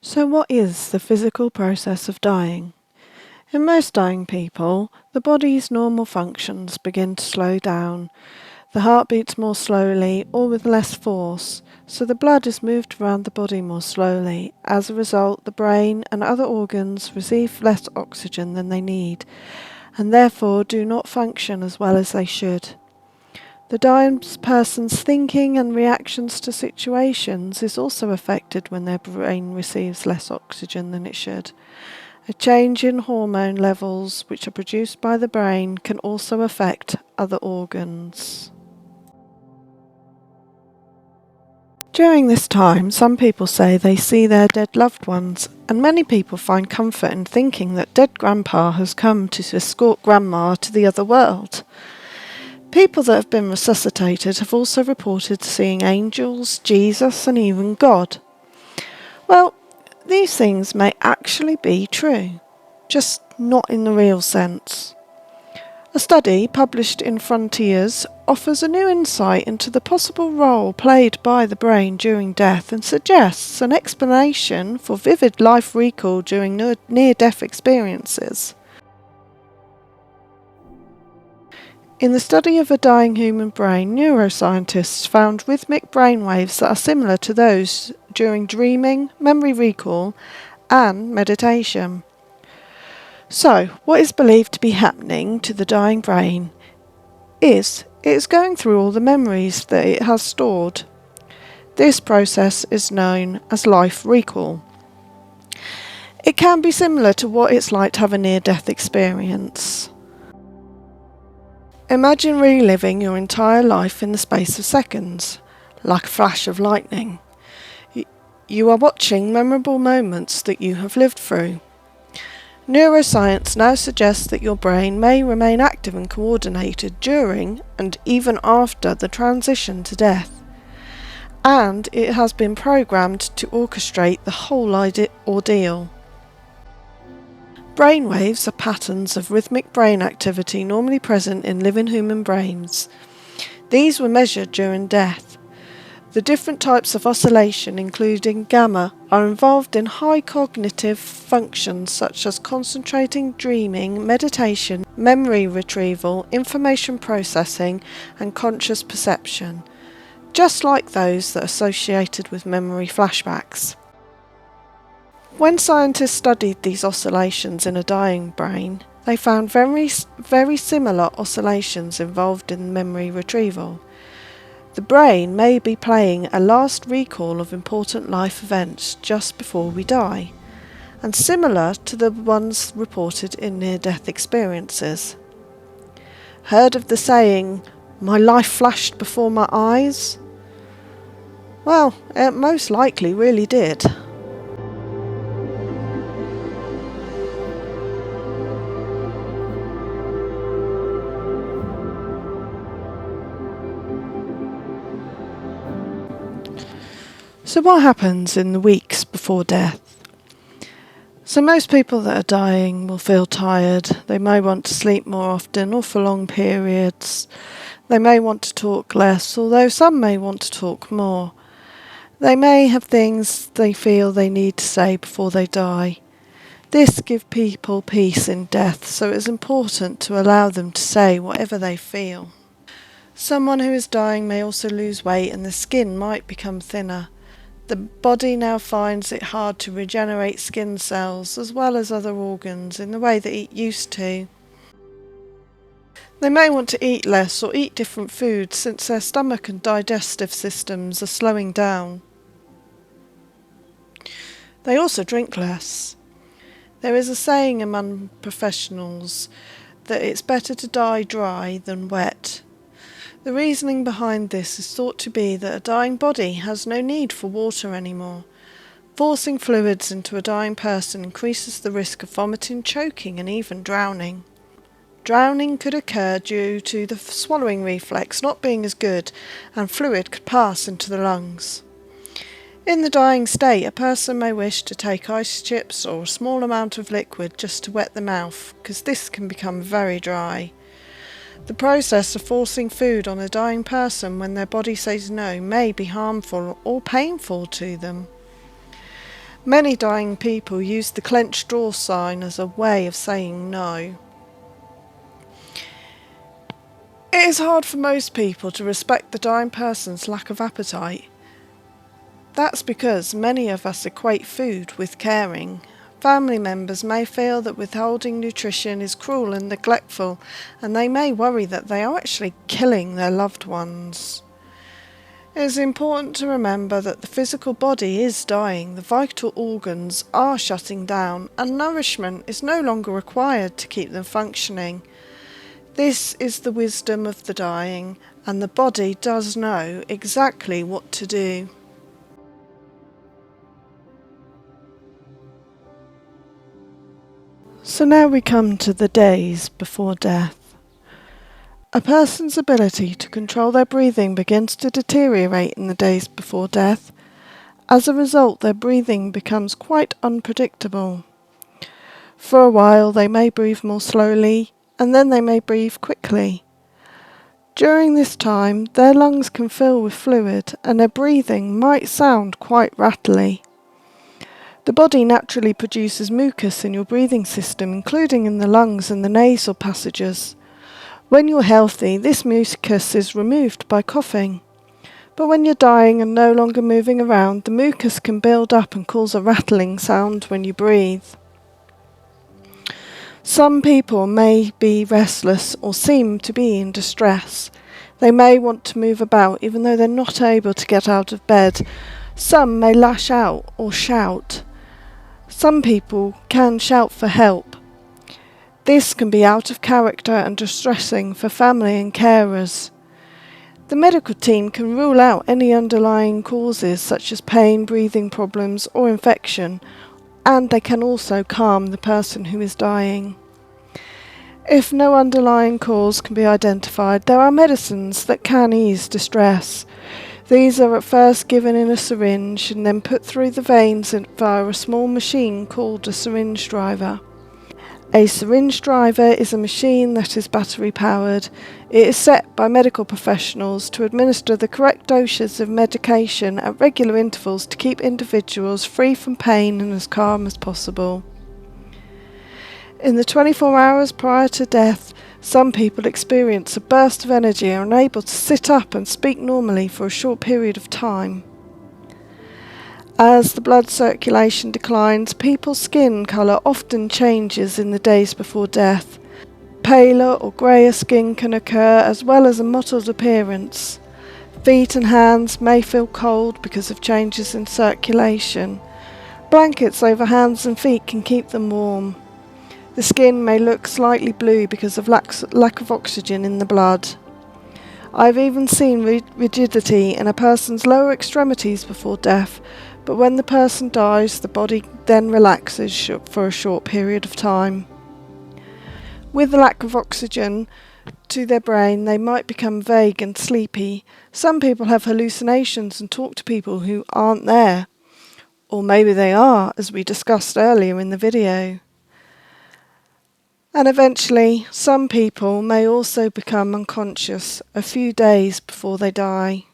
So what is the physical process of dying? In most dying people, the body's normal functions begin to slow down. The heart beats more slowly or with less force, so the blood is moved around the body more slowly. As a result, the brain and other organs receive less oxygen than they need, and therefore do not function as well as they should. The dying person's thinking and reactions to situations is also affected when their brain receives less oxygen than it should. A change in hormone levels, which are produced by the brain, can also affect other organs. During this time, some people say they see their dead loved ones, and many people find comfort in thinking that dead grandpa has come to escort grandma to the other world. People that have been resuscitated have also reported seeing angels, Jesus, and even God. Well, these things may actually be true, just not in the real sense. A study published in Frontiers offers a new insight into the possible role played by the brain during death and suggests an explanation for vivid life recall during near-death experiences. In the study of a dying human brain, neuroscientists found rhythmic brainwaves that are similar to those during dreaming, memory recall, and meditation. So, what is believed to be happening to the dying brain is it's going through all the memories that it has stored. This process is known as life recall. It can be similar to what it's like to have a near-death experience. Imagine reliving your entire life in the space of seconds, like a flash of lightning. You are watching memorable moments that you have lived through. Neuroscience now suggests that your brain may remain active and coordinated during and even after the transition to death, and it has been programmed to orchestrate the whole ordeal. Brainwaves are patterns of rhythmic brain activity normally present in living human brains. These were measured during death. The different types of oscillation, including gamma, are involved in high cognitive functions such as concentrating, dreaming, meditation, memory retrieval, information processing, and conscious perception, just like those that are associated with memory flashbacks. When scientists studied these oscillations in a dying brain, they found very similar oscillations involved in memory retrieval. The brain may be playing a last recall of important life events just before we die, and similar to the ones reported in near-death experiences. Heard of the saying, "My life flashed before my eyes"? Well, it most likely really did. So what happens in the weeks before death? So most people that are dying will feel tired. They may want to sleep more often or for long periods. They may want to talk less, although some may want to talk more. They may have things they feel they need to say before they die. This gives people peace in death, so it's important to allow them to say whatever they feel. Someone who is dying may also lose weight and the skin might become thinner. The body now finds it hard to regenerate skin cells as well as other organs in the way that it used to. They may want to eat less or eat different foods since their stomach and digestive systems are slowing down. They also drink less. There is a saying among professionals that it's better to die dry than wet. The reasoning behind this is thought to be that a dying body has no need for water anymore. Forcing fluids into a dying person increases the risk of vomiting, choking, and even drowning. Drowning could occur due to the swallowing reflex not being as good, and fluid could pass into the lungs. In the dying state, a person may wish to take ice chips or a small amount of liquid just to wet the mouth, because this can become very dry. The process of forcing food on a dying person when their body says no may be harmful or painful to them. Many dying people use the clenched jaw sign as a way of saying no. It is hard for most people to respect the dying person's lack of appetite. That's because many of us equate food with caring. Family members may feel that withholding nutrition is cruel and neglectful, and they may worry that they are actually killing their loved ones. It is important to remember that the physical body is dying, the vital organs are shutting down, and nourishment is no longer required to keep them functioning. This is the wisdom of the dying, and the body does know exactly what to do. So now we come to the days before death. A person's ability to control their breathing begins to deteriorate in the days before death. As a result, their breathing becomes quite unpredictable. For a while, they may breathe more slowly, and then they may breathe quickly. During this time, their lungs can fill with fluid, and their breathing might sound quite rattly. The body naturally produces mucus in your breathing system, including in the lungs and the nasal passages. When you're healthy, this mucus is removed by coughing. But when you're dying and no longer moving around, the mucus can build up and cause a rattling sound when you breathe. Some people may be restless or seem to be in distress. They may want to move about even though they're not able to get out of bed. Some may lash out or shout. Some people can shout for help. This can be out of character and distressing for family and carers. The medical team can rule out any underlying causes such as pain, breathing problems or infection, and they can also calm the person who is dying. If no underlying cause can be identified, there are medicines that can ease distress. These are at first given in a syringe and then put through the veins via a small machine called a syringe driver. A syringe driver is a machine that is battery powered. It is set by medical professionals to administer the correct doses of medication at regular intervals to keep individuals free from pain and as calm as possible. In the 24 hours prior to death, some people experience a burst of energy and are able to sit up and speak normally for a short period of time. As the blood circulation declines, people's skin colour often changes in the days before death. Paler or greyer skin can occur, as well as a mottled appearance. Feet and hands may feel cold because of changes in circulation. Blankets over hands and feet can keep them warm. The skin may look slightly blue because of lack of oxygen in the blood. I've even seen rigidity in a person's lower extremities before death, but when the person dies, the body then relaxes for a short period of time. With the lack of oxygen to their brain, they might become vague and sleepy. Some people have hallucinations and talk to people who aren't there. Or maybe they are, as we discussed earlier in the video. And eventually, some people may also become unconscious a few days before they die.